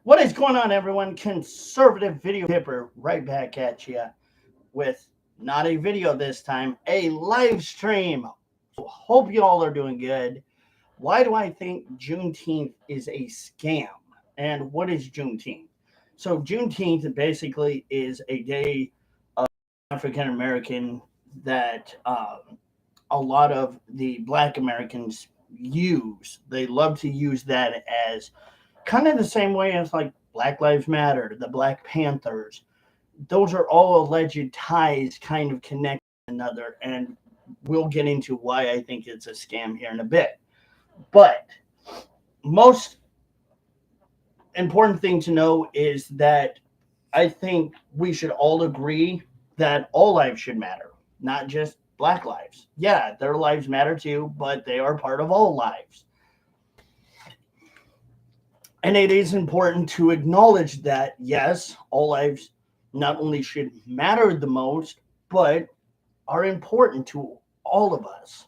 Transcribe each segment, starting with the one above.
What is going on, everyone? Conservative Video Tipper right back at you with not a video this time, a live stream. Hope you all are doing good. Why do I think Juneteenth is a scam? And what is Juneteenth? So, Juneteenth basically is a day of African American that a lot of the Black Americans use. They love to use that as kind of the same way as like Black Lives Matter, the Black Panthers. Those are all alleged ties kind of connect to one another, and we'll get into why I think it's a scam here in a bit. But most important thing to know is that I think we should all agree that all lives should matter, not just Black lives. Yeah, their lives matter too, but they are part of all lives. And it is important to acknowledge that, yes, all lives not only should matter the most, but are important to all of us.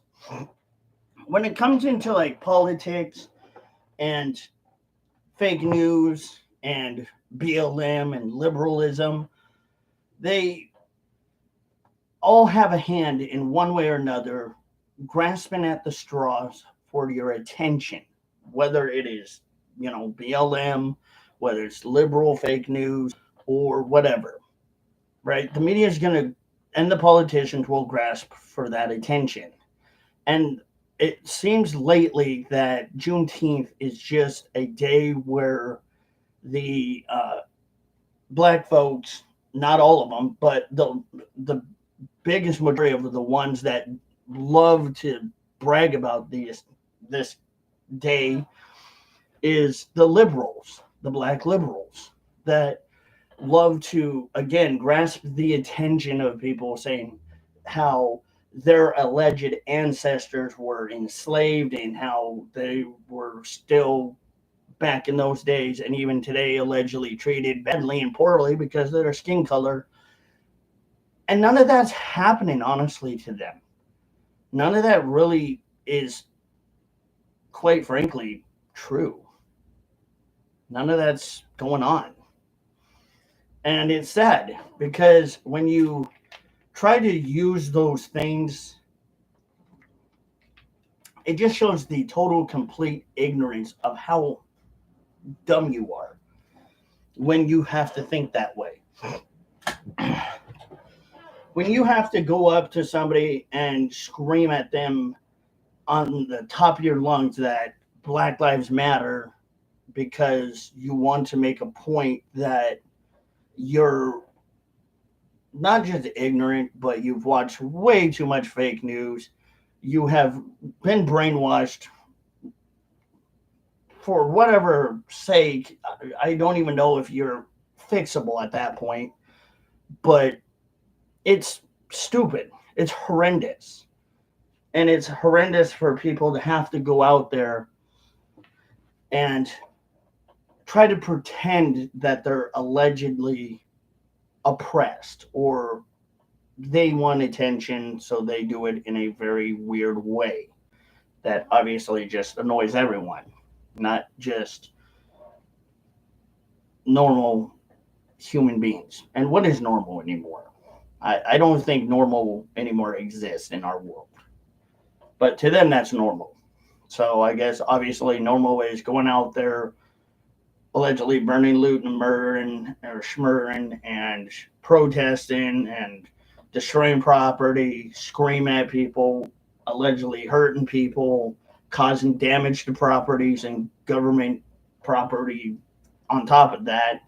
When it comes into like politics and fake news and BLM and liberalism, they all have a hand in one way or another grasping at the straws for your attention, whether it is BLM, whether it's liberal fake news or whatever, right? The media is going to, and the politicians will grasp for that attention. And it seems lately that Juneteenth is just a day where the Black folks, not all of them, but the biggest majority of the ones that love to brag about this day is the liberals, the Black liberals that love to, again, grasp the attention of people saying how their alleged ancestors were enslaved and how they were still back in those days and even today allegedly treated badly and poorly because of their skin color. And none of that's happening, honestly, to them. None of that really is, quite frankly, true. None of that's going on. And it's sad because when you try to use those things, it just shows the total, complete ignorance of how dumb you are when you have to think that way. When you have to go up to somebody and scream at them on the top of your lungs that Black Lives Matter because you want to make a point that you're not just ignorant, but you've watched way too much fake news. You have been brainwashed for whatever sake. I don't even know if you're fixable at that point, but it's stupid. It's horrendous. And it's horrendous for people to have to go out there and try to pretend that they're allegedly oppressed or they want attention, so they do it in a very weird way that obviously just annoys everyone, not just normal human beings. And what is normal anymore? I don't think normal anymore exists in our world, but to them that's normal. So I guess obviously normal is going out there allegedly burning, looting, murdering, or schmurring, and protesting and destroying property, screaming at people, allegedly hurting people, causing damage to properties and government property on top of that,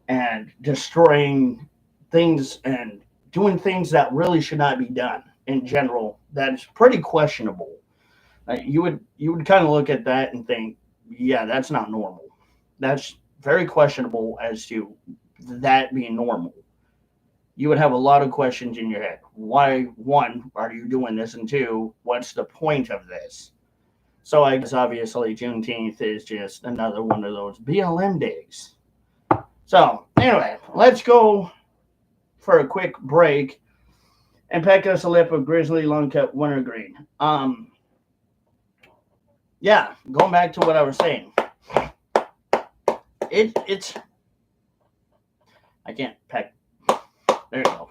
and destroying things and doing things that really should not be done in general. That's pretty questionable. You would kind of look at that and think, yeah, that's not normal. That's very questionable as to that being normal. You would have a lot of questions in your head. Why, one, are you doing this? And two, what's the point of this? So I guess obviously Juneteenth is just another one of those BLM days. So anyway, let's go for a quick break and peck us a lip of Grizzly Long Cut Wintergreen. Yeah, going back to what I was saying. It's I can't peck. There you go.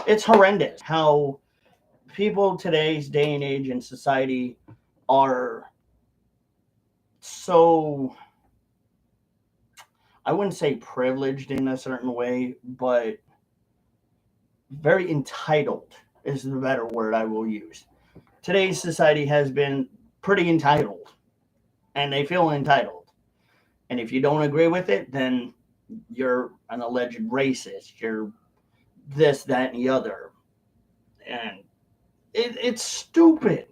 It's horrendous how people today's day and age in society are so, I wouldn't say privileged in a certain way, but very entitled is the better word I will use. Today's society has been pretty entitled, and they feel entitled. And if you don't agree with it, then you're an alleged racist. You're this, that, and the other. And it's stupid.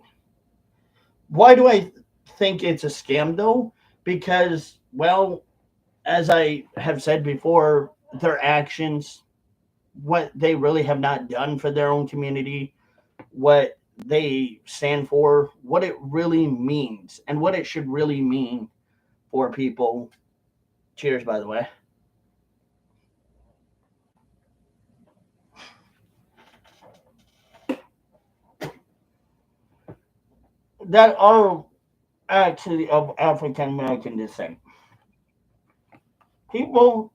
Why do I think it's a scam, though? Because, well, as I have said before, their actions, what they really have not done for their own community, what they stand for, what it really means, and what it should really mean for people. Cheers, by the way. That are actually of African American descent. People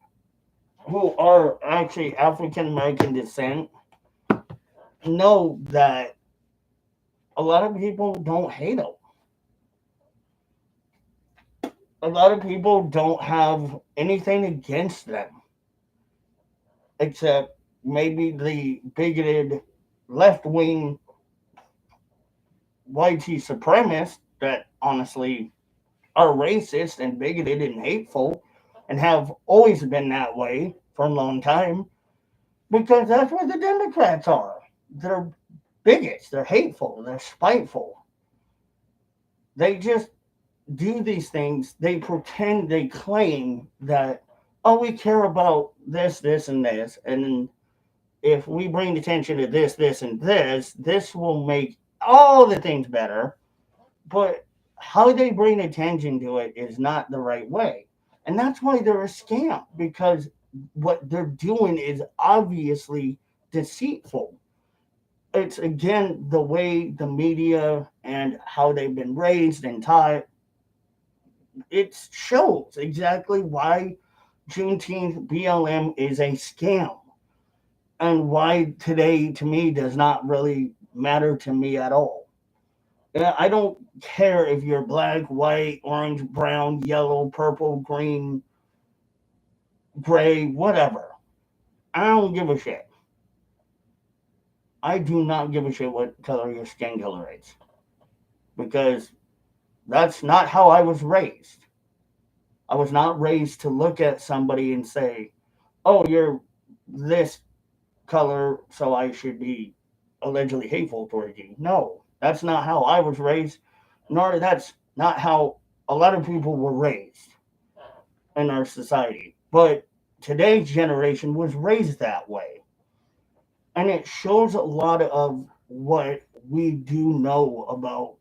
who are actually African American descent know that a lot of people don't hate them. A lot of people don't have anything against them, except maybe the bigoted left wing white supremacists that honestly are racist and bigoted and hateful and have always been that way for a long time because that's what the Democrats are. They're bigots, they're hateful, they're spiteful. They just do these things. They pretend, they claim that, oh, we care about this, this, and this. And if we bring attention to this, this, and this will make all the things better. But how they bring attention to it is not the right way. And that's why they're a scam, because what they're doing is obviously deceitful. It's again the way the media and how they've been raised and taught. It shows exactly why Juneteenth BLM is a scam and why today to me does not really matter to me at all. Yeah, I don't care if you're black, white, orange, brown, yellow, purple, green, gray, whatever. I don't give a shit. I do not give a shit what color your skin color is because that's not how I was raised. I was not raised to look at somebody and say, oh, you're this color, so I should be allegedly hateful towards you. No, that's not how I was raised, nor that's not how a lot of people were raised in our society. But today's generation was raised that way. And it shows a lot of what we do know about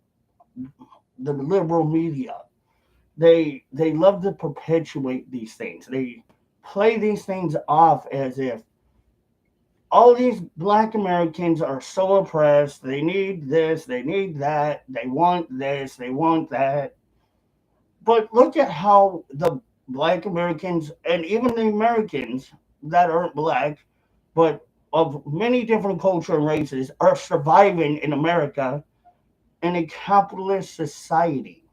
the liberal media. They love to perpetuate these things. They play these things off as if all these black Americans are so oppressed. They need this, they need that, they want this, they want that. But look at how the black Americans and even the Americans that aren't black, but of many different culture and races, are surviving in America in a capitalist society.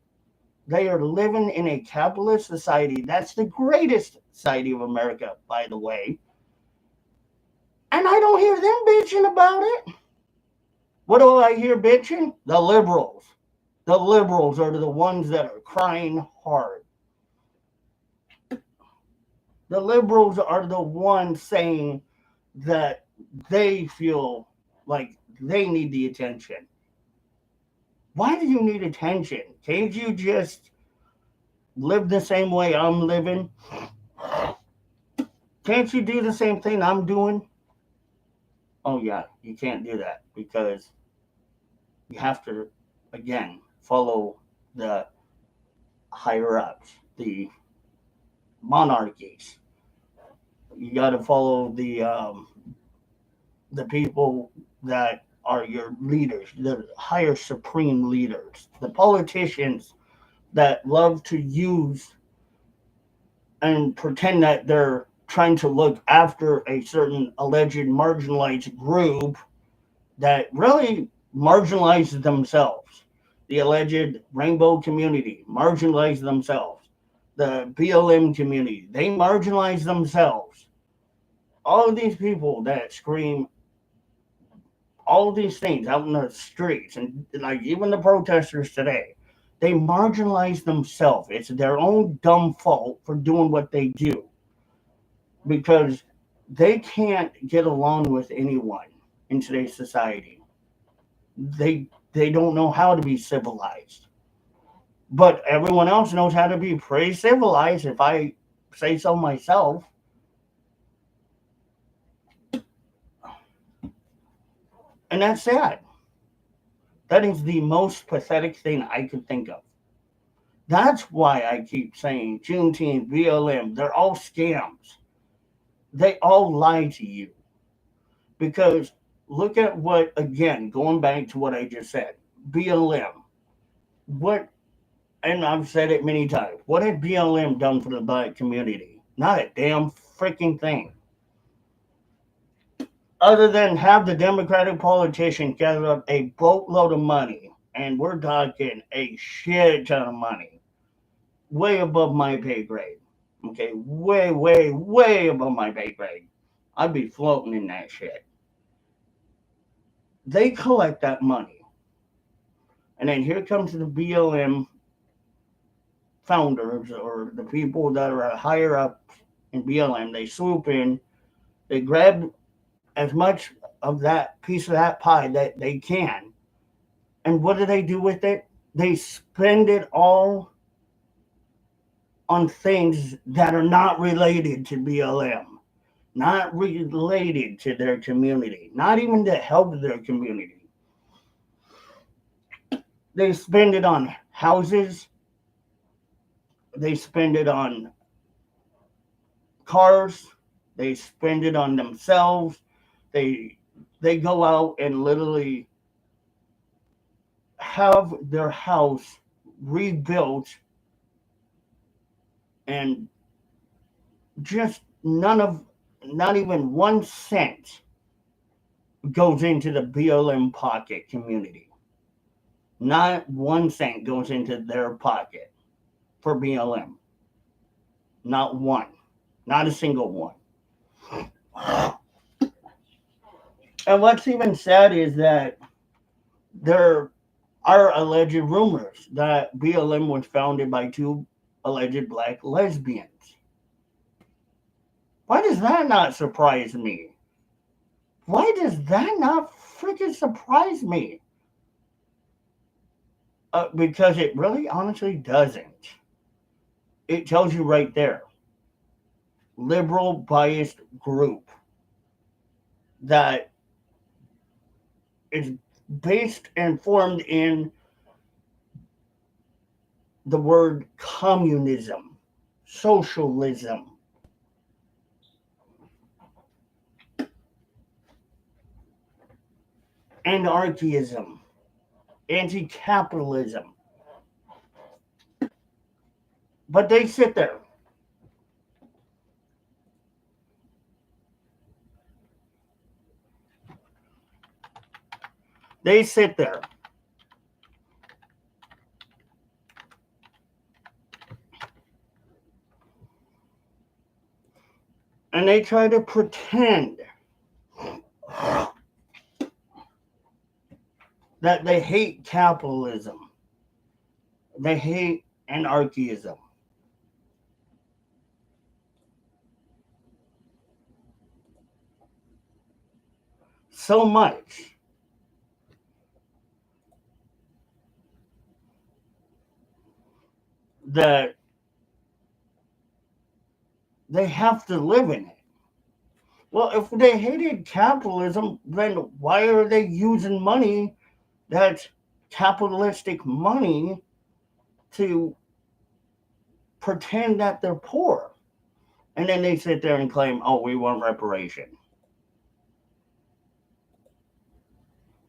They are living in a capitalist society. That's the greatest society of America, by the way. And I don't hear them bitching about it. What do I hear bitching? The liberals. The liberals are the ones that are crying hard. The liberals are the ones saying that they feel like they need the attention. Why do you need attention? Can't you just live the same way I'm living? Can't you do the same thing I'm doing? Oh, yeah, you can't do that because you have to, again, follow the higher ups, the monarchies. You got to follow the people that are your leaders, the higher supreme leaders, the politicians that love to use and pretend that they're trying to look after a certain alleged marginalized group that really marginalizes themselves. The alleged rainbow community marginalized themselves. The BLM community, they marginalize themselves. All of these people that scream all of these things out in the streets, and like even the protesters today, they marginalize themselves. It's their own dumb fault for doing what they do because they can't get along with anyone in today's society. They don't know how to be civilized. But everyone else knows how to be pretty civilized, if I say so myself. And that's sad. That is the most pathetic thing I could think of. That's why I keep saying Juneteenth, BLM, they're all scams. They all lie to you. Because look at what, again, going back to what I just said, BLM. What, and I've said it many times, what had BLM done for the black community? Not a damn freaking thing. Other than have the Democratic politicians gather up a boatload of money, and we're talking a shit ton of money, way above my pay grade. Okay, way, way, way above my pay grade. I'd be floating in that shit. They collect that money, and then here comes the BLM founders or the people that are higher up in BLM. They swoop in, they grab as much of that piece of that pie that they can. And what do they do with it? They spend it all on things that are not related to BLM, not related to their community, not even to help their community. They spend it on houses, they spend it on cars, they spend it on themselves. They they go out and literally have their house rebuilt, and just not even 1 cent goes into the BLM pocket community. Not 1 cent goes into their pocket for BLM. Not one. Not a single one. And what's even sad is that there are alleged rumors that BLM was founded by two alleged black lesbians. Why does that not surprise me? Why does that not freaking surprise me? Because it really honestly doesn't. It tells you right there. Liberal biased group that is based and formed in the word communism, socialism, anarchism, anti-capitalism. But they sit there. They sit there. And they try to pretend that they hate capitalism. They hate anarchism. So much that they have to live in it. Well, if they hated capitalism, then why are they using money that's capitalistic money to pretend that they're poor? And then they sit there and claim, oh, we want reparation.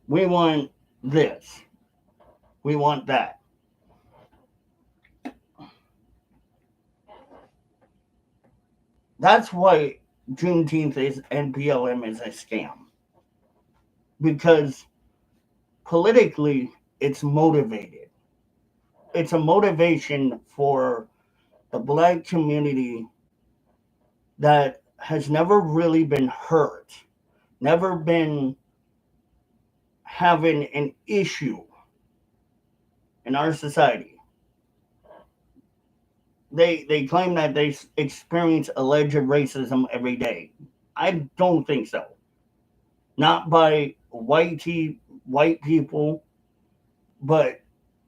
We want this. We want that. That's why Juneteenth is and BLM is a scam, because politically it's motivated. It's a motivation for the black community that has never really been hurt, never been having an issue in our society. They claim that they experience alleged racism every day. I don't think so. Not by white people, but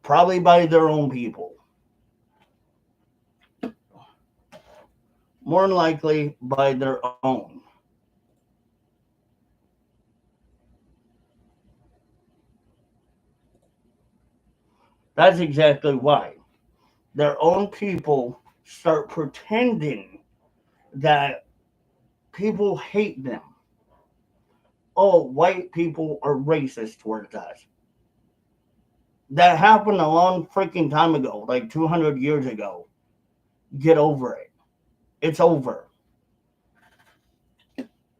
probably by their own people. More than likely by their own. That's exactly why. Their own people start pretending that people hate them. Oh, white people are racist towards us. That happened a long freaking time ago, like 200 years ago. Get over it. It's over.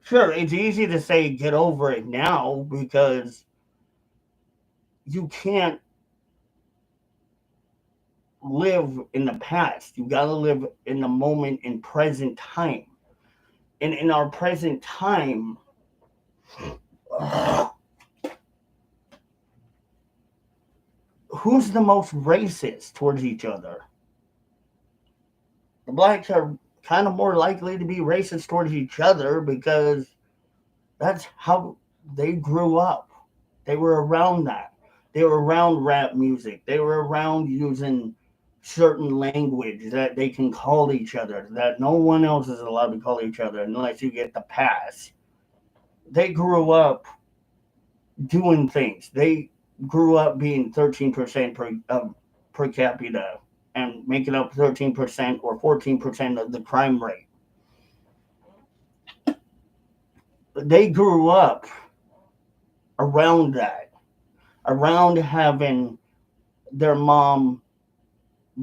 Sure, it's easy to say get over it now because you can't live in the past. You got to live in the moment in present time. And in our present time, who's the most racist towards each other? The blacks are kind of more likely to be racist towards each other because that's how they grew up. They were around that. They were around rap music. They were around using certain language that they can call each other, that no one else is allowed to call each other unless you get the pass. They grew up doing things. They grew up being 13% per capita and making up 13% or 14% of the crime rate. They grew up around that, around having their mom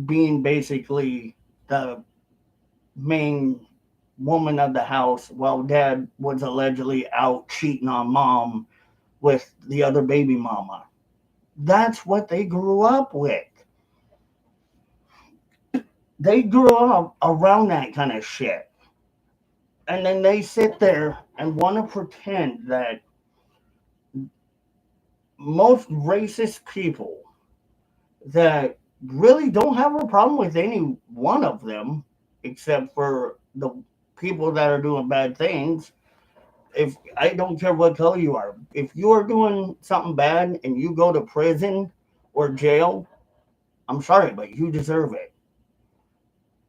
being basically the main woman of the house while dad was allegedly out cheating on mom with the other baby mama. That's what they grew up with. They grew up around that kind of shit. And then they sit there and want to pretend that most racist people that really don't have a problem with any one of them, except for the people that are doing bad things. If I don't care what color you are, if you are doing something bad and you go to prison or jail, I'm sorry, but you deserve it.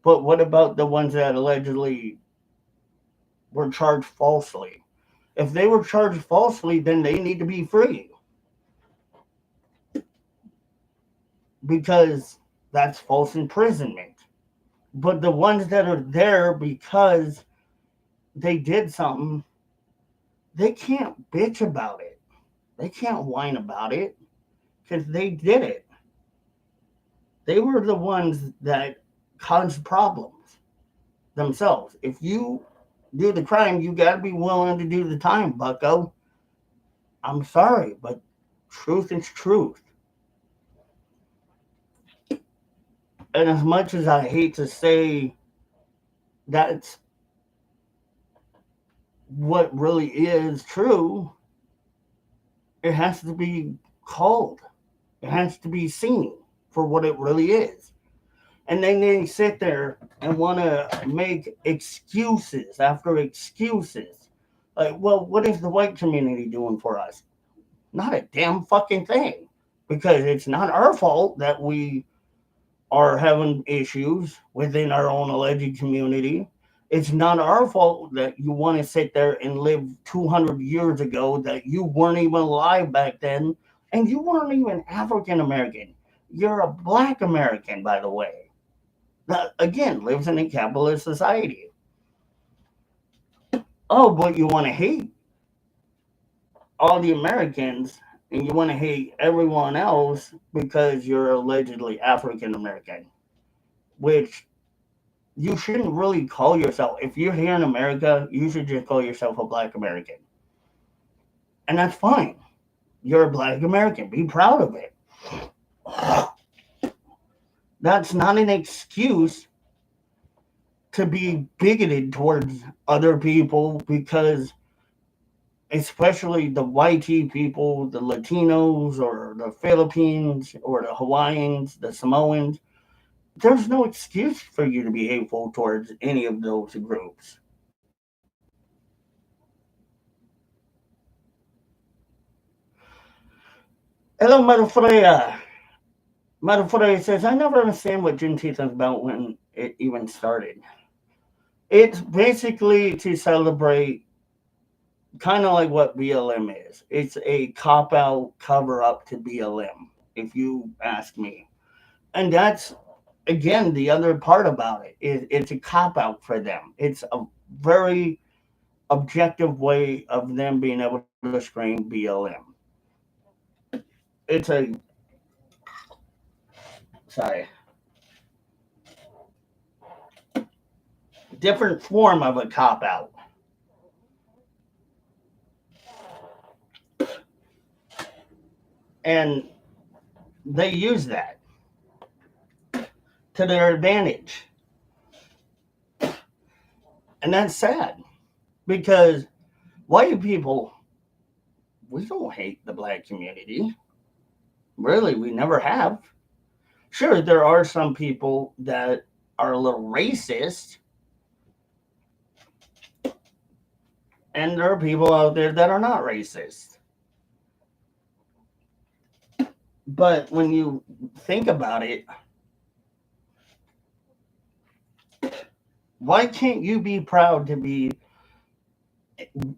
But what about the ones that allegedly were charged falsely? If they were charged falsely, then they need to be free because that's false imprisonment. But the ones that are there because they did something, they can't bitch about it. They can't whine about it because they did it. They were the ones that caused problems themselves. If you do the crime, you got to be willing to do the time, bucko. I'm sorry, but truth is truth. And as much as I hate to say that's what really is true, it has to be called. It has to be seen for what it really is. And then they sit there and want to make excuses after excuses. Like, well, what is the white community doing for us? Not a damn fucking thing. Because it's not our fault that we are having issues within our own alleged community. It's not our fault that you want to sit there and live 200 years ago, that you weren't even alive back then, and you weren't even African American. You're a black American, by the way. That, again, lives in a capitalist society. Oh, but you want to hate all the Americans and you want to hate everyone else because you're allegedly African American, which you shouldn't really call yourself, if you're here in America, you should just call yourself a Black American. And that's fine. You're a Black American. Be proud of it. That's not an excuse to be bigoted towards other people because, especially the YT people, the Latinos or the Philippines or the Hawaiians, the Samoans, there's no excuse for you to be hateful towards any of those groups. Hello, Mother Freya. Mother Freya says, I never understand what Juneteenth is about when it even started. It's basically to celebrate kind of like what BLM is. It's a cop out cover up to BLM, if you ask me. And that's, again, the other part about it. It's a cop out for them. It's a very objective way of them being able to scream BLM. It's a, sorry, different form of a cop out. And they use that to their advantage. And that's sad because white people, we don't hate the black community. Really, we never have. Sure, there are some people that are a little racist, and there are people out there that are not racist. But when you think about it, why can't you be proud to be,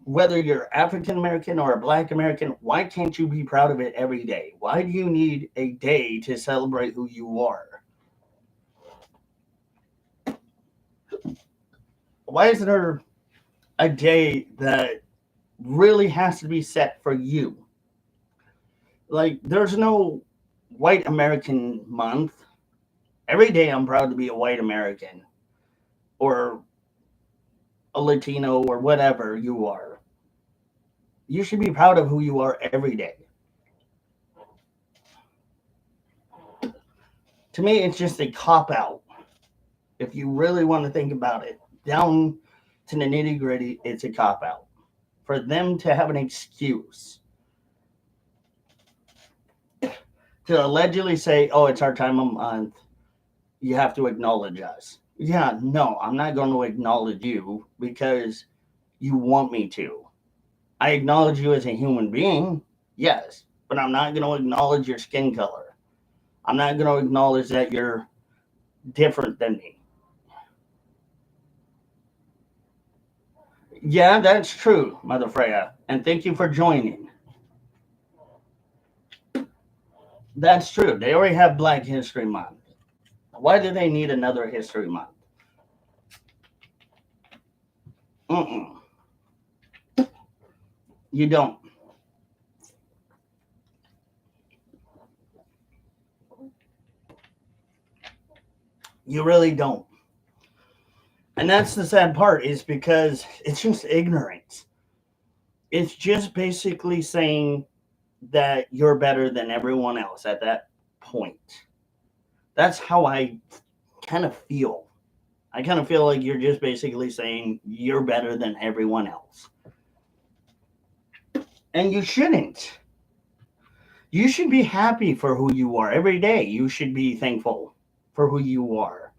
whether you're African American or a Black American, why can't you be proud of it every day? Why do you need a day to celebrate who you are? Why isn't there a day that really has to be set for you? Like, there's no white American month. Every day I'm proud to be a white American or a Latino or whatever you are. You should be proud of who you are every day. To me, it's just a cop out. If you really want to think about it, down to the nitty gritty, it's a cop out. For them to have an excuse to allegedly say, oh, it's our time of month, you have to acknowledge us. Yeah, no, I'm not going to acknowledge you because you want me to. I acknowledge you as a human being, yes, but I'm not going to acknowledge your skin color. I'm not going to acknowledge that you're different than me. Yeah, that's true, Mother Freya, and thank you for joining. That's true. They already have Black History Month. Why do they need another History Month? Mm-mm. You don't. You really don't. And that's the sad part, is because it's just ignorance. It's just basically saying that you're better than everyone else at that point. That's how I kind of feel. I kind of feel like you're just basically saying you're better than everyone else. And you shouldn't. You should be happy for who you are every day. You should be thankful for who you are.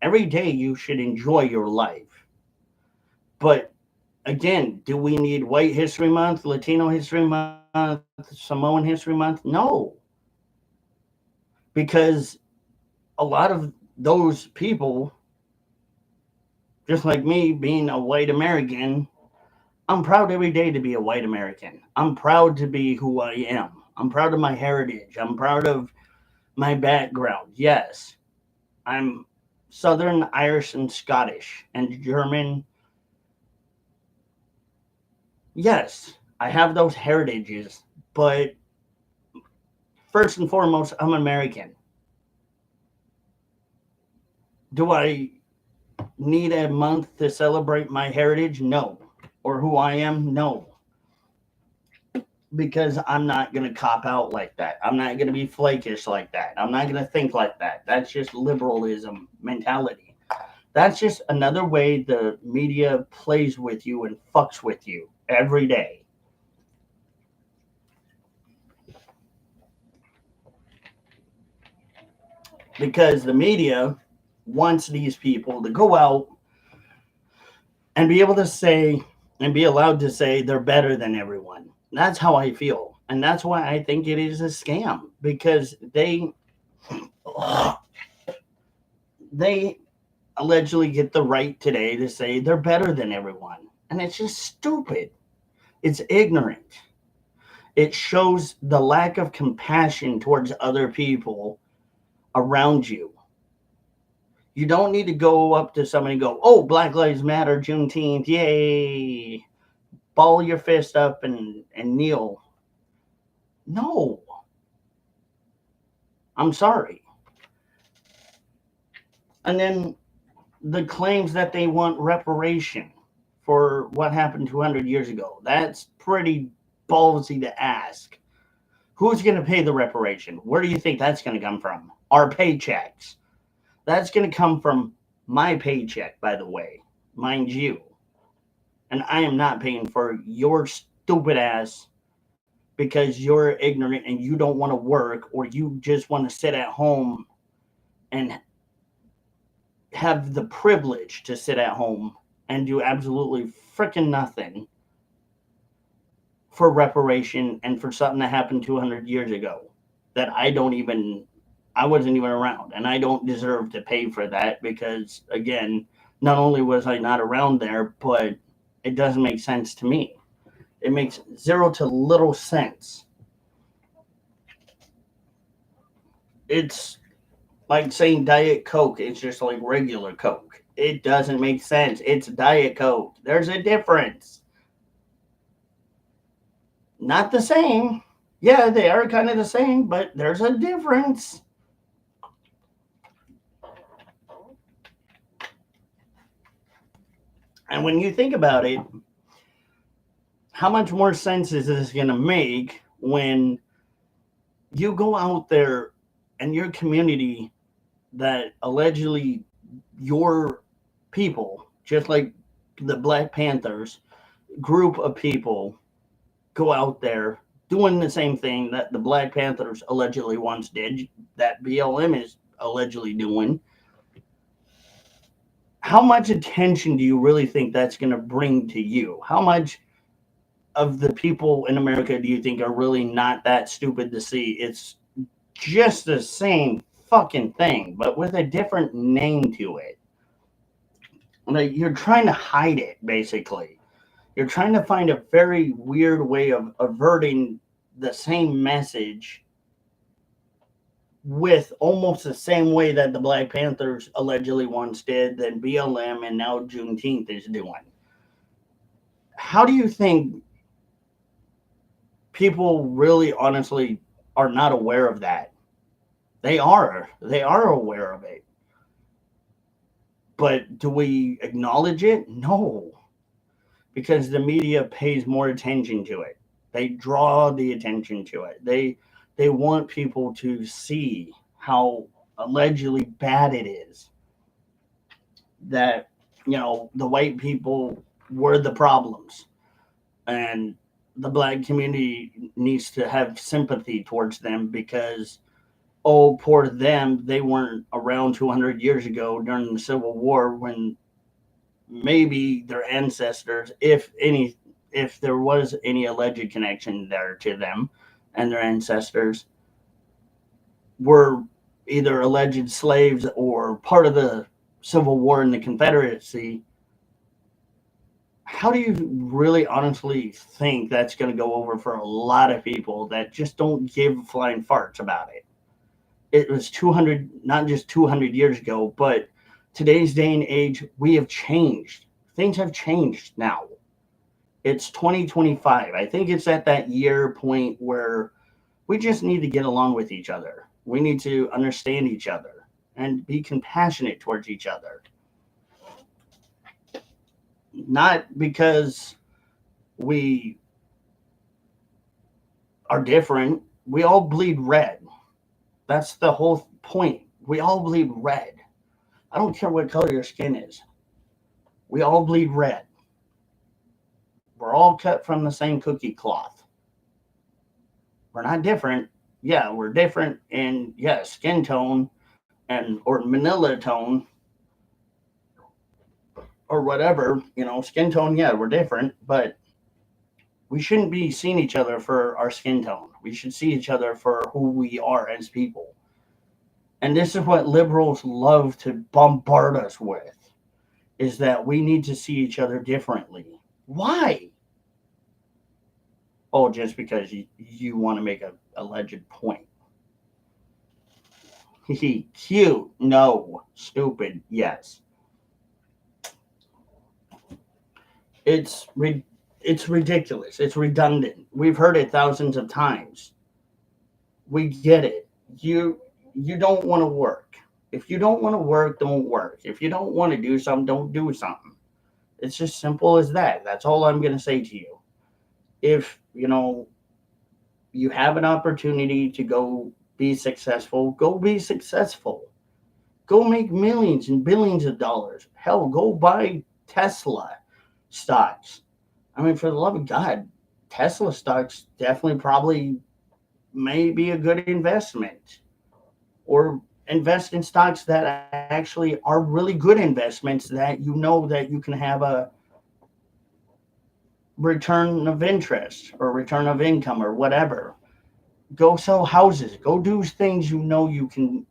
Every day you should enjoy your life. But again, do we need White History Month, Latino History Month, Samoan History Month? No. Because a lot of those people, just like me being a white American, I'm proud every day to be a white American. I'm proud to be who I am. I'm proud of my heritage. I'm proud of my background. Yes, I'm Southern, Irish, and Scottish, and German. Yes, I have those heritages, but first and foremost, I'm American. Do I need a month to celebrate my heritage? No. Or who I am? No. Because I'm not going to cop out like that. I'm not going to be flakish like that. I'm not going to think like that. That's just liberalism mentality. That's just another way the media plays with you and fucks with you every day. Because the media wants these people to go out and be able to say and be allowed to say they're better than everyone. That's how I feel. And that's why I think it is a scam because they allegedly get the right today to say they're better than everyone. And it's just stupid. It's ignorant. It shows the lack of compassion towards other people around you. You don't need to go up to somebody and go, oh, Black Lives Matter, Juneteenth, yay. Ball your fist up and kneel. No. I'm sorry. And then the claims that they want reparation for what happened 200 years ago. That's pretty ballsy to ask. Who's going to pay the reparation? Where do you think that's going to come from? Our paychecks. That's going to come from my paycheck, by the way, mind you. And I am not paying for your stupid ass because you're ignorant and you don't want to work or you just want to sit at home and have the privilege to sit at home and do absolutely freaking nothing for reparation and for something that happened 200 years ago that I wasn't even around and I don't deserve to pay for that because again, not only was I not around there, but it doesn't make sense to me. It makes zero to little sense. It's like saying Diet Coke, it's just like regular Coke. It doesn't make sense. It's Diet Coke. There's a difference. Not the same. Yeah, they are kind of the same, but there's a difference. And when you think about it, how much more sense is this going to make when you go out there and your community that allegedly your people, just like the Black Panthers group of people, go out there doing the same thing that the Black Panthers allegedly once did, that BLM is allegedly doing. How much attention do you really think that's going to bring to you? How much of the people in America do you think are really not that stupid to see it's just the same fucking thing, but with a different name to it? Like you're trying to hide it, basically. You're trying to find a very weird way of averting the same message with almost the same way that the Black Panthers allegedly once did, then BLM and now Juneteenth is doing. How do you think people really honestly are not aware of that? They are. They are aware of it. But do we acknowledge it? No. Because the media pays more attention to it. They draw the attention to it. They want people to see how allegedly bad it is that the white people were the problems and the black community needs to have sympathy towards them because oh poor them, they weren't around 200 years ago during the Civil War when maybe their ancestors, if there was any alleged connection there to them and their ancestors, were either alleged slaves or part of the Civil War in the Confederacy. How do you really honestly think that's going to go over for a lot of people that just don't give flying farts about it? It was 200, not just 200 years ago, but today's day and age, we have changed. Things have changed now. It's 2025. I think it's at that year point where we just need to get along with each other. We need to understand each other and be compassionate towards each other. Not because we are different. We all bleed red. That's the whole point. We all bleed red. I don't care what color your skin is. We all bleed red. We're all cut from the same cookie cloth. We're not different. Yeah, we're different in skin tone and or manila tone or whatever, skin tone, yeah, we're different, but we shouldn't be seeing each other for our skin tone. We should see each other for who we are as people. And this is what liberals love to bombard us with, is that we need to see each other differently. Why? Oh, just because you want to make a alleged point. Cute. No. Stupid. Yes. It's it's ridiculous. It's redundant. We've heard it thousands of times. We get it. You don't want to work. If you don't want to work, don't work. If you don't want to do something, don't do something. It's just simple as that. That's all I'm going to say to you. If, you have an opportunity to go be successful. Go make millions and billions of dollars. Hell, go buy Tesla stocks. I mean, for the love of God, Tesla stocks definitely probably may be a good investment. Or invest in stocks that actually are really good investments that that you can have a return of interest or return of income or whatever. Go sell houses. Go do things you can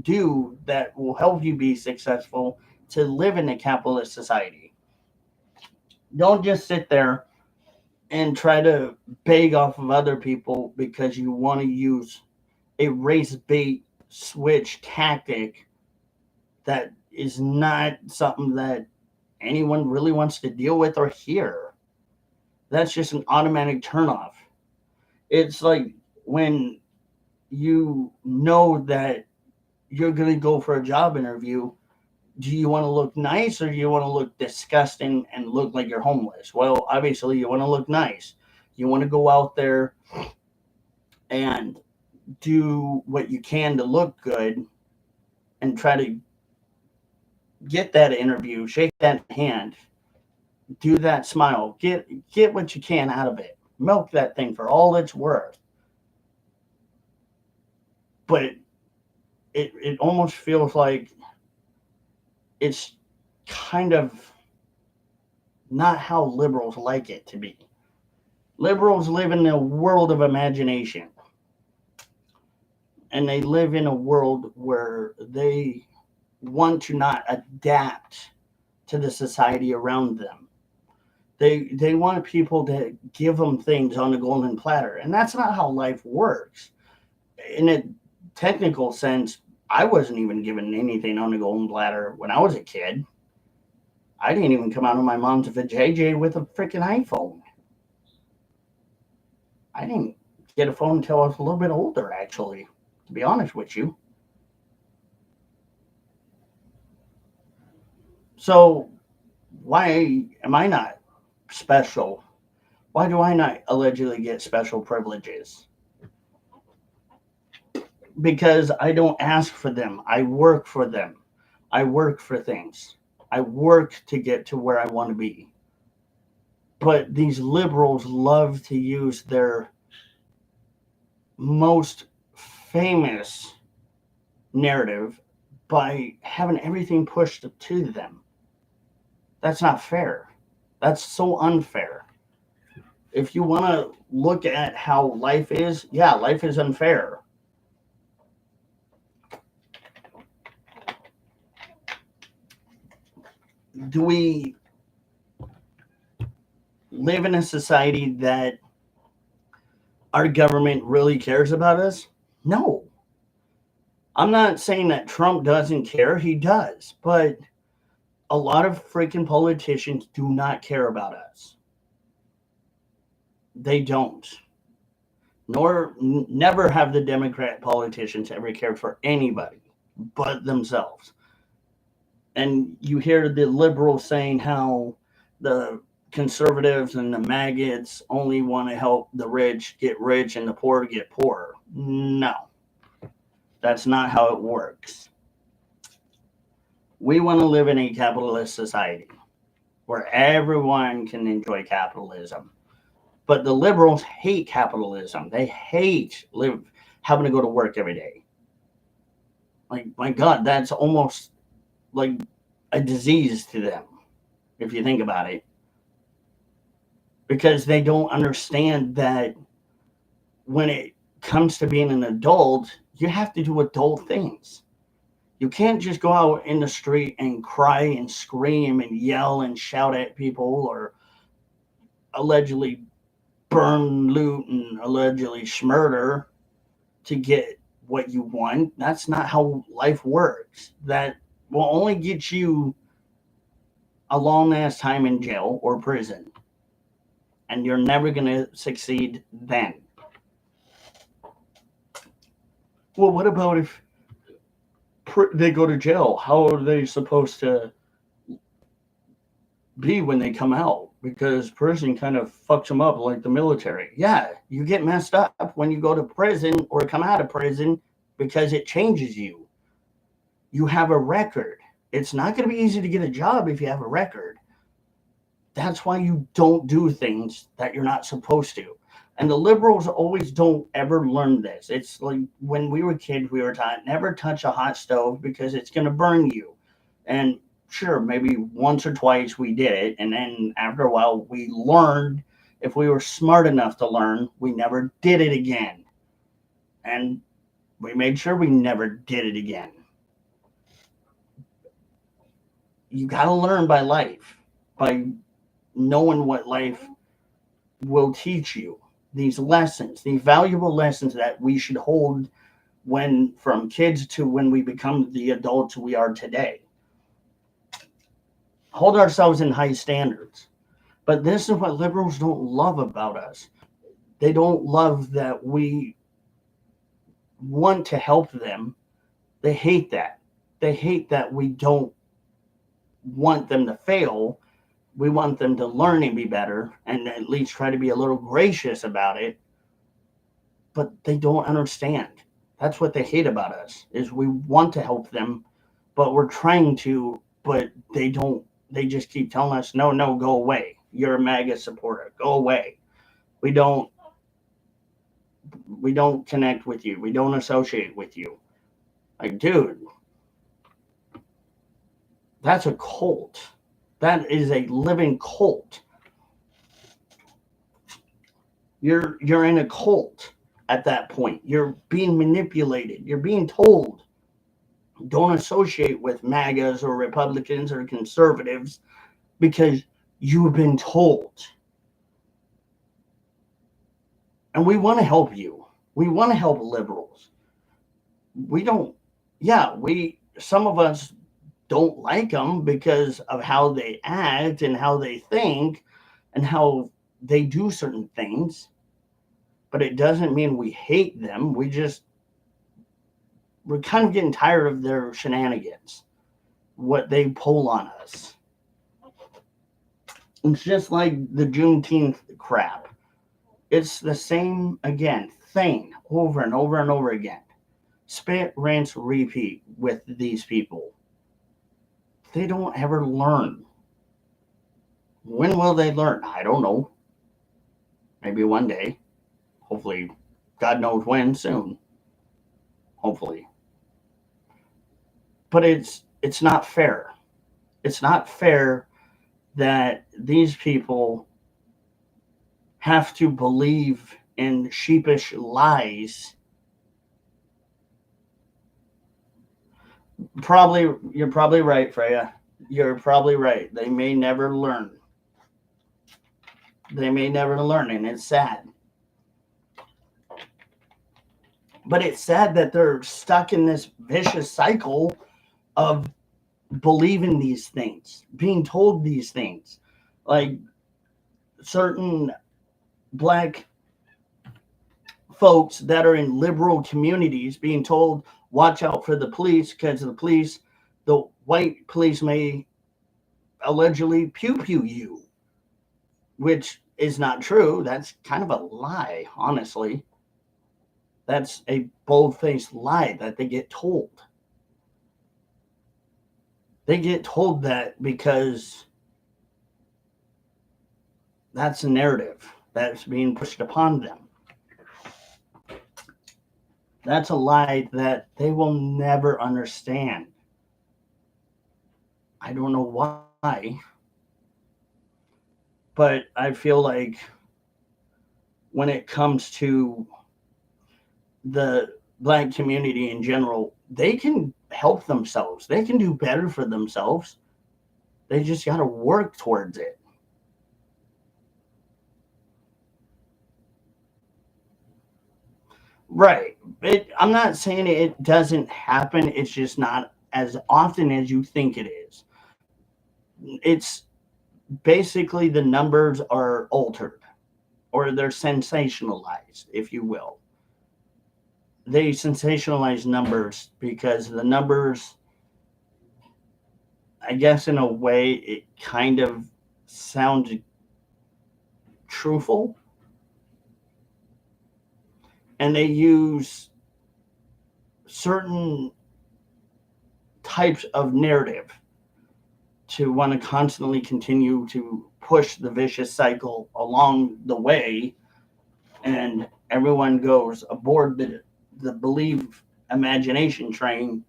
do that will help you be successful to live in a capitalist society. Don't just sit there and try to beg off of other people because you want to use a race bait switch tactic that is not something that anyone really wants to deal with or hear. That's just an automatic turnoff. It's like when you know that you're going to go for a job interview. Do you want to look nice or do you want to look disgusting and look like you're homeless? Well, obviously, you want to look nice. You want to go out there and do what you can to look good and try to get that interview, shake that hand, do that smile, get what you can out of it. Milk that thing for all it's worth. But it almost feels like it's kind of not how liberals like it to be. Liberals live in a world of imagination. And they live in a world where they want to not adapt to the society around them. They want people to give them things on a golden platter. And that's not how life works. In a technical sense, I wasn't even given anything on a golden platter when I was a kid. I didn't even come out of my mom's vajayjay with a freaking iPhone. I didn't get a phone until I was a little bit older, actually, to be honest with you. So, why am I not special? Why do I not allegedly get special privileges? Because I don't ask for them. I work for them. I work for things. I work to get to where I want to be. But these liberals love to use their most famous narrative by having everything pushed to them. That's not fair. That's so unfair. If you want to look at how life is, yeah, life is unfair. Do we live in a society that our government really cares about us? No. I'm not saying that Trump doesn't care. He does. But a lot of freaking politicians do not care about us. They don't. Never have the Democrat politicians ever cared for anybody but themselves. And you hear the liberals saying how the conservatives and the maggots only want to help the rich get rich and the poor get poorer. No, that's not how it works. We want to live in a capitalist society where everyone can enjoy capitalism. But the liberals hate capitalism. They hate having to go to work every day. Like, my God, that's almost like a disease to them, if you think about it. Because they don't understand that when it comes to being an adult, you have to do adult things. You can't just go out in the street and cry and scream and yell and shout at people or allegedly burn, loot, and allegedly smurder to get what you want. That's not how life works. That will only get you a long ass time in jail or prison. And you're never going to succeed then. Well, what about if they go to jail? How are they supposed to be when they come out? Because prison kind of fucks them up like the military. Yeah, you get messed up when you go to prison or come out of prison because it changes you. You have a record. It's not going to be easy to get a job if you have a record. That's why you don't do things that you're not supposed to. And the liberals always don't ever learn this. It's like when we were kids, we were taught never touch a hot stove because it's going to burn you. And sure, maybe once or twice we did it. And then after a while, we learned. If we were smart enough to learn, we never did it again. And we made sure we never did it again. You got to learn by life, by knowing what life will teach you. These lessons, these valuable lessons that we should hold when from kids to when we become the adults we are today. Hold ourselves in high standards. But this is what liberals don't love about us. They don't love that we want to help them. They hate that. They hate that we don't want them to fail. We want them to learn and be better and at least try to be a little gracious about it. But they don't understand. That's what they hate about us, is we want to help them, but we're trying to, but they don't. They just keep telling us, no, go away. You're a MAGA supporter. Go away. We don't connect with you. We don't associate with you. Like, dude, that's a cult. That is a living cult. You're in a cult at that point. You're being manipulated. You're being told, don't associate with MAGAs or Republicans or conservatives because you've been told. And we want to help you. We want to help liberals. Some of us don't like them because of how they act and how they think and how they do certain things. But it doesn't mean we hate them. We're kind of getting tired of their shenanigans, what they pull on us. It's just like the Juneteenth crap. It's the same, again, thing over and over and over again. Spit, rinse, repeat with these people. They don't ever learn. When will they learn? I don't know. Maybe one day. Hopefully, God knows when, soon. Hopefully. But it's not fair. It's not fair that these people have to believe in sheepish lies. You're probably right, Freya. You're probably right. They may never learn. And it's sad. But it's sad that they're stuck in this vicious cycle of believing these things, being told these things. Like certain black folks that are in liberal communities being told, watch out for the police because the police the white police may allegedly pew pew you, which is not true. That's kind of a lie, honestly. That's a bold faced lie that they get told. They get told that because that's a narrative that's being pushed upon them. That's a lie that they will never understand. I don't know why, but I feel like when it comes to the black community in general, they can help themselves. They can do better for themselves. They just got to work towards it. Right. I'm not saying it doesn't happen. It's just not as often as you think it is. It's basically the numbers are altered or they're sensationalized, if you will. They sensationalize numbers because the numbers, I guess, in a way, it kind of sounds truthful. And they use certain types of narrative to want to constantly continue to push the vicious cycle along the way, and everyone goes aboard the believe imagination train,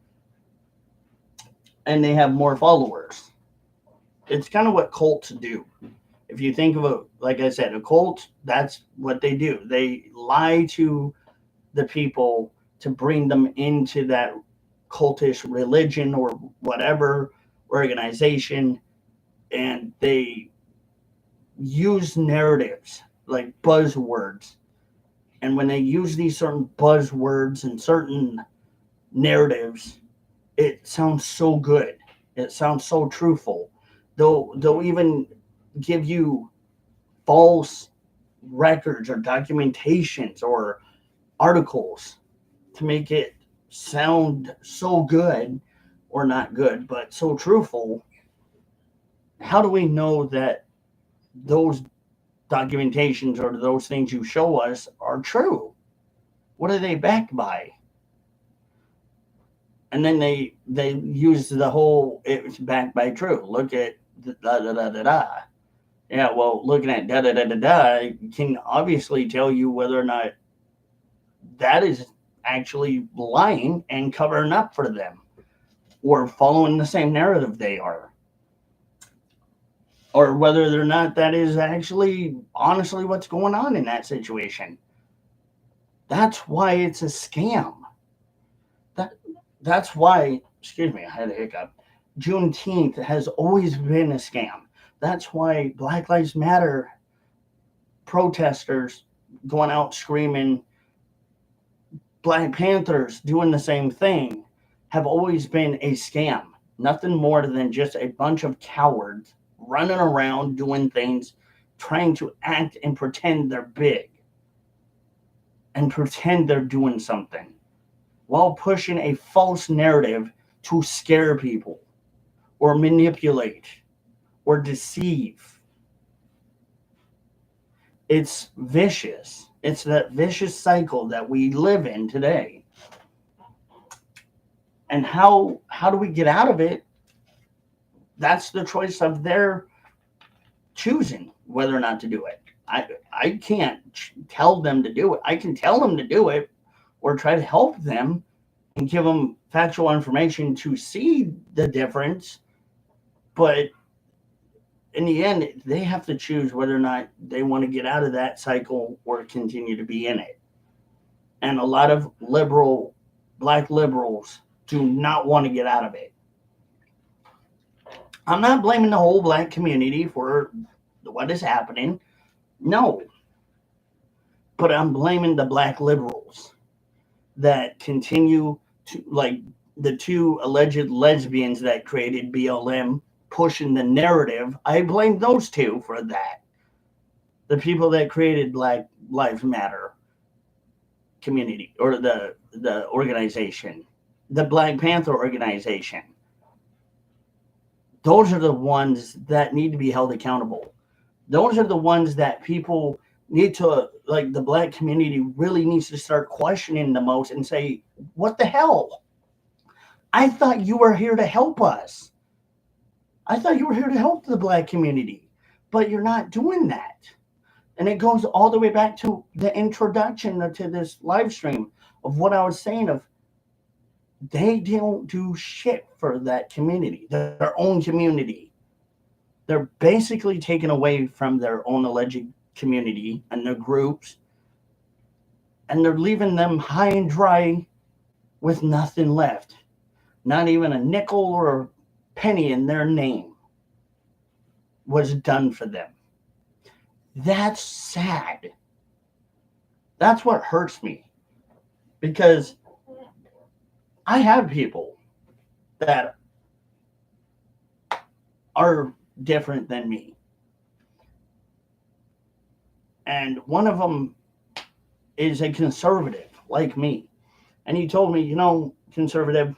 and they have more followers. It's kind of what cults do. If you think of a, like I said, a cult, that's what they do. They lie to the people to bring them into that cultish religion or whatever organization, and they use narratives like buzzwords. And when they use these certain buzzwords and certain narratives, it sounds so good. It sounds so truthful. They'll even give you false records or documentations or articles to make it sound so good, or not good, but so truthful. How do we know that those documentations or those things you show us are true? What are they backed by? And then they use the whole it's backed by true. Look at da da da da da. Yeah, well, looking at da da da da da can obviously tell you whether or not that is actually lying and covering up for them or following the same narrative they are, or whether or not that is actually honestly what's going on in that situation. That's why it's a scam. That that's why, excuse me, I had a hiccup. Juneteenth has always been a scam. That's why Black Lives Matter protesters going out screaming, Black Panthers doing the same thing, have always been a scam. Nothing more than just a bunch of cowards running around doing things, trying to act and pretend they're big and pretend they're doing something while pushing a false narrative to scare people or manipulate or deceive. It's vicious. It's that vicious cycle that we live in today. And how do we get out of it? That's the choice of their choosing whether or not to do it. I can't tell them to do it. I can tell them to do it or try to help them and give them factual information to see the difference. But in the end, they have to choose whether or not they want to get out of that cycle or continue to be in it. And a lot of black liberals do not want to get out of it. I'm not blaming the whole black community for what is happening. No. But I'm blaming the black liberals that continue to, like the two alleged lesbians that created BLM, pushing the narrative. I blame those two for that. The people that created Black Lives Matter community or the organization, the Black Panther organization. those are the ones that need to be held accountable. Those are the ones that people need to, like, the black community really needs to start questioning the most and say, what the hell? I thought you were here to help us. I thought you were here to help the black community, but you're not doing that. And it goes all the way back to the introduction to this live stream of what I was saying of they don't do shit for that community, their own community. They're basically taken away from their own alleged community and their groups, and they're leaving them high and dry with nothing left. Not even a nickel or a penny in their name was done for them. That's sad. That's what hurts me because I have people that are different than me. And one of them is a conservative like me. And he told me, conservative,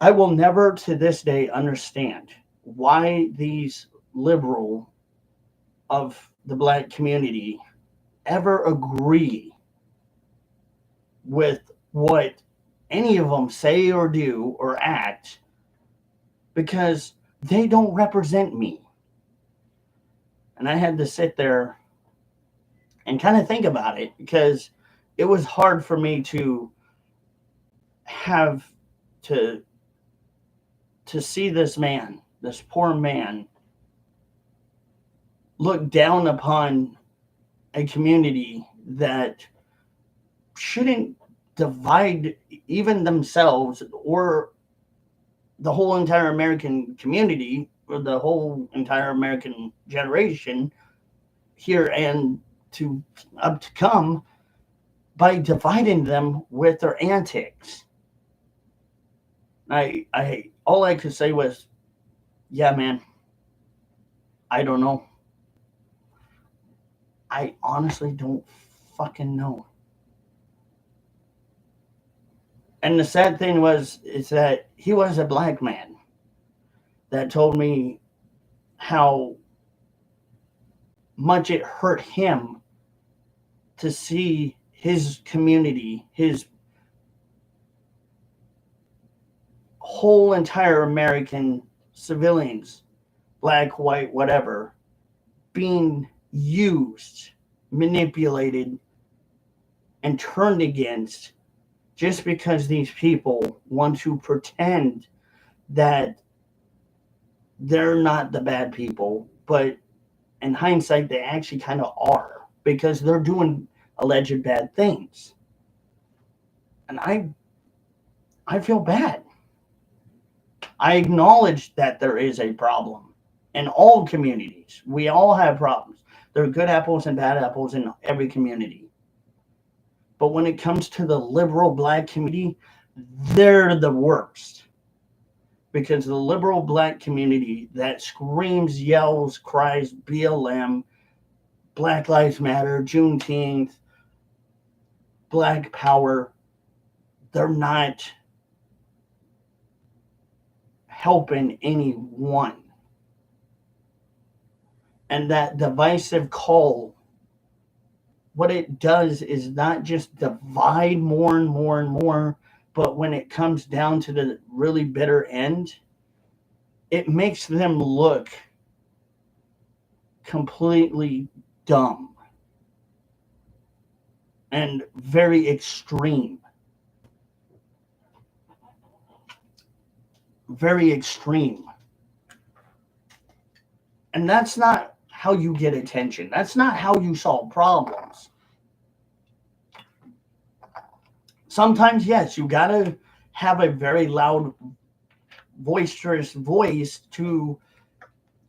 I will never to this day understand why these liberal of the black community ever agree with what any of them say or do or act because they don't represent me. And I had to sit there and kind of think about it because it was hard for me to have to see this man, this poor man, look down upon a community that shouldn't divide even themselves or the whole entire American community or the whole entire American generation here and to up to come by dividing them with their antics. I all I could say was, yeah, man, I don't know. I honestly don't fucking know. And the sad thing is that he was a black man that told me how much it hurt him to see his community, his whole entire American civilians, black, white, whatever, being used, manipulated, and turned against just because these people want to pretend that they're not the bad people, but in hindsight, they actually kind of are because they're doing alleged bad things. And I feel bad. I acknowledge that there is a problem in all communities. We all have problems. There are good apples and bad apples in every community. But when it comes to the liberal black community, they're the worst. Because the liberal black community that screams, yells, cries BLM, Black Lives Matter, Juneteenth, Black Power, they're not helping anyone. And that divisive call, what it does is not just divide more and more and more, but when it comes down to the really bitter end, it makes them look completely dumb and very extreme. Very extreme. And that's not how you get attention. That's not how you solve problems. Sometimes, yes, you got to have a very loud, boisterous voice to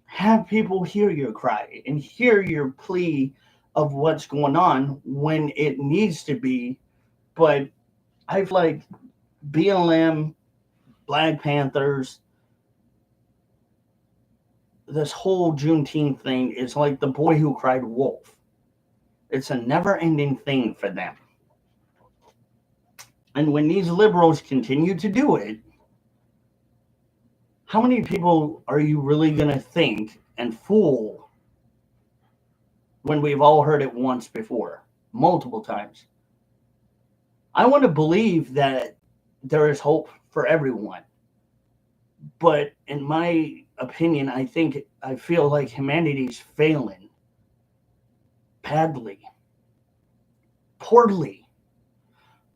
have people hear your cry and hear your plea of what's going on when it needs to be. But I feel like BLM, Black Panthers, this whole Juneteenth thing is like the boy who cried wolf. It's a never-ending thing for them. And when these liberals continue to do it, how many people are you really going to think and fool when we've all heard it once before, multiple times? I want to believe that there is hope for everyone. But in my opinion, I feel like humanity's failing badly, poorly.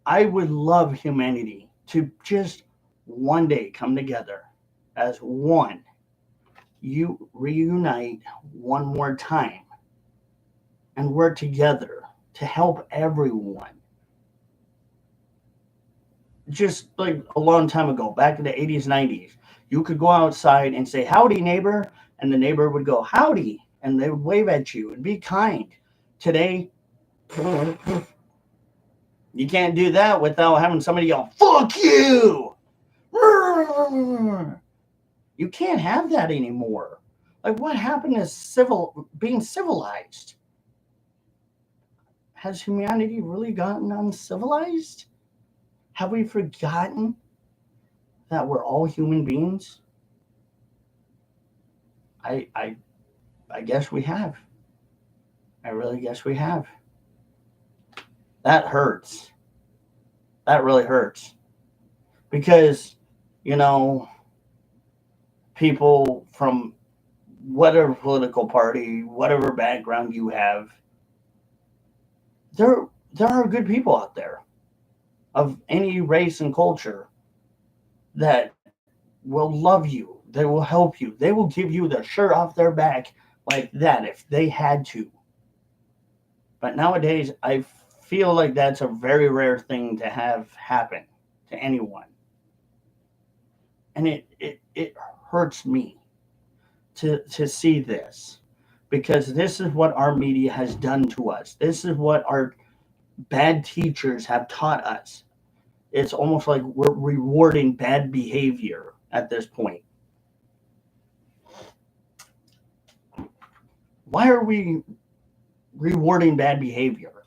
I would love humanity to just one day come together as one. You reunite one more time and work together to help everyone. Just like a long time ago, back in the 80s, 90s, you could go outside and say, "Howdy, neighbor," and the neighbor would go, "Howdy," and they would wave at you and be kind. Today, you can't do that without having somebody yell, "Fuck you!" You can't have that anymore. Like, what happened to being civilized? Has humanity really gotten uncivilized? Have we forgotten that we're all human beings? I I I guess we have. I really guess we have. That hurts. That really hurts because you know people from whatever political party, whatever background you have, there there are good people out there of any race and culture that will love you. They will help you. They will give you the shirt off their back like that if they had to. But nowadays, I feel like that's a very rare thing to have happen to anyone. And it hurts me to see this because this is what our media has done to us. This is what our bad teachers have taught us. It's almost like we're rewarding bad behavior at this point. Why are we rewarding bad behavior?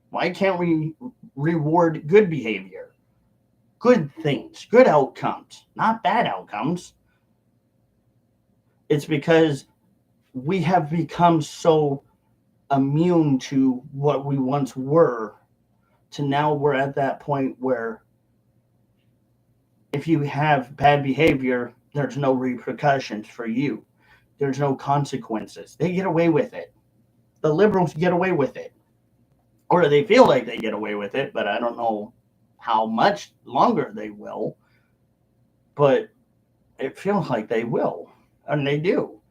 Why can't we reward good behavior? Good things, good outcomes, not bad outcomes. It's because we have become so immune to what we once were to now we're at that point where if you have bad behavior, there's no repercussions for you. There's no consequences. They get away with it. The liberals get away with it. Or they feel like they get away with it, but I don't know how much longer they will. But it feels like they will. And they do.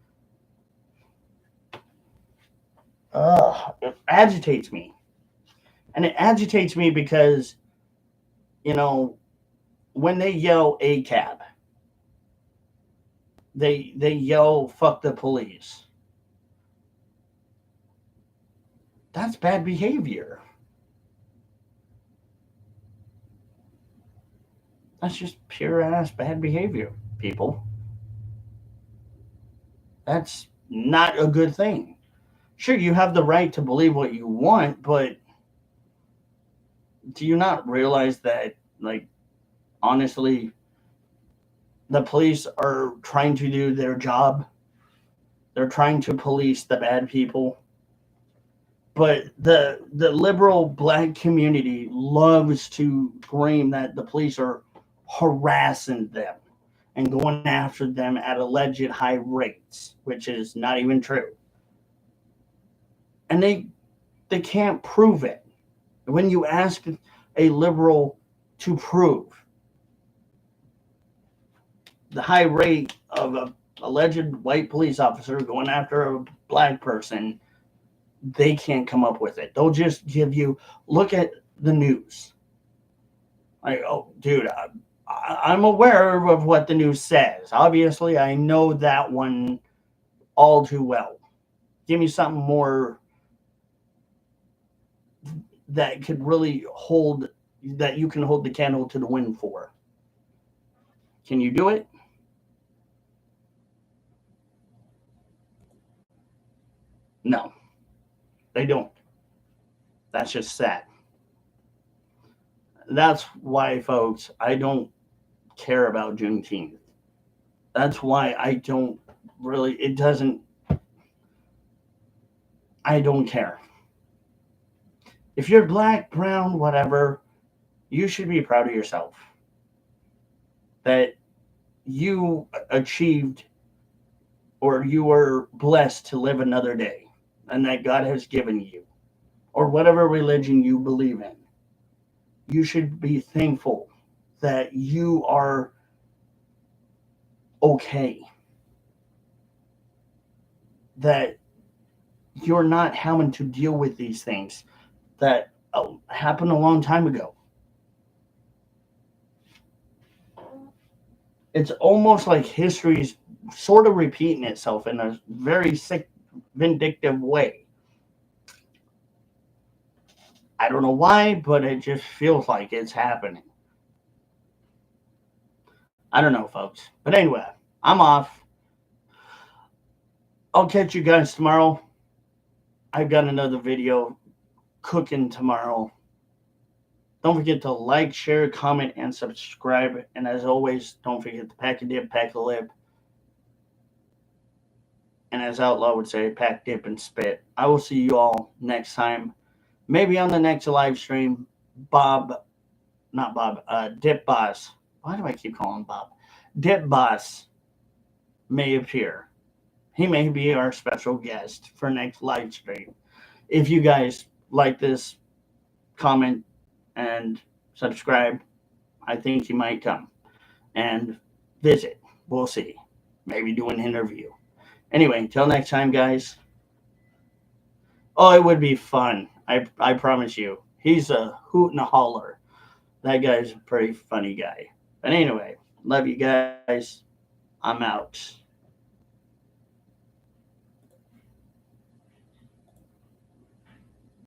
It agitates me. And it agitates me because, you know, when they yell ACAB, they yell fuck the police. That's bad behavior. That's just pure ass bad behavior, people. That's not a good thing. Sure, you have the right to believe what you want, but do you not realize that, like, honestly, the police are trying to do their job? They're trying to police the bad people. But the liberal black community loves to claim that the police are harassing them and going after them at alleged high rates, which is not even true. And they can't prove it. When you ask a liberal to prove the high rate of a alleged white police officer going after a black person, they can't come up with it. They'll just give you look at the news. Like, oh, dude, I'm aware of what the news says. Obviously, I know that one all too well. Give me something more that could really hold that you can hold the candle to the wind for. Can you do it? No, they don't. That's just sad. That's why, folks, I don't care about Juneteenth. That's why I don't really, it doesn't, I don't care. If you're black, brown, whatever, you should be proud of yourself that you achieved or you were blessed to live another day and that God has given you, or whatever religion you believe in. You should be thankful that you are okay, that you're not having to deal with these things that happened a long time ago. It's almost like history's sort of repeating itself in a very sick, vindictive way. I don't know why, but it just feels like it's happening. I don't know, folks. But anyway, I'm off. I'll catch you guys tomorrow. I've got another video cooking tomorrow. Don't forget to like, share, comment, and subscribe. And as always, don't forget to pack a dip, pack a lip. And as Outlaw would say, pack, dip, and spit. I will see you all next time. Maybe on the next live stream, Bob, not Bob, Dip Boss. Why do I keep calling him Bob? Dip Boss may appear. He may be our special guest for next live stream. If you guys like this, comment and subscribe. I think he might come and visit. We'll see. Maybe do an interview. Anyway, until next time, guys. Oh, it would be fun. I promise you. He's a hoot and a holler. That guy's a pretty funny guy. But anyway, love you guys. I'm out.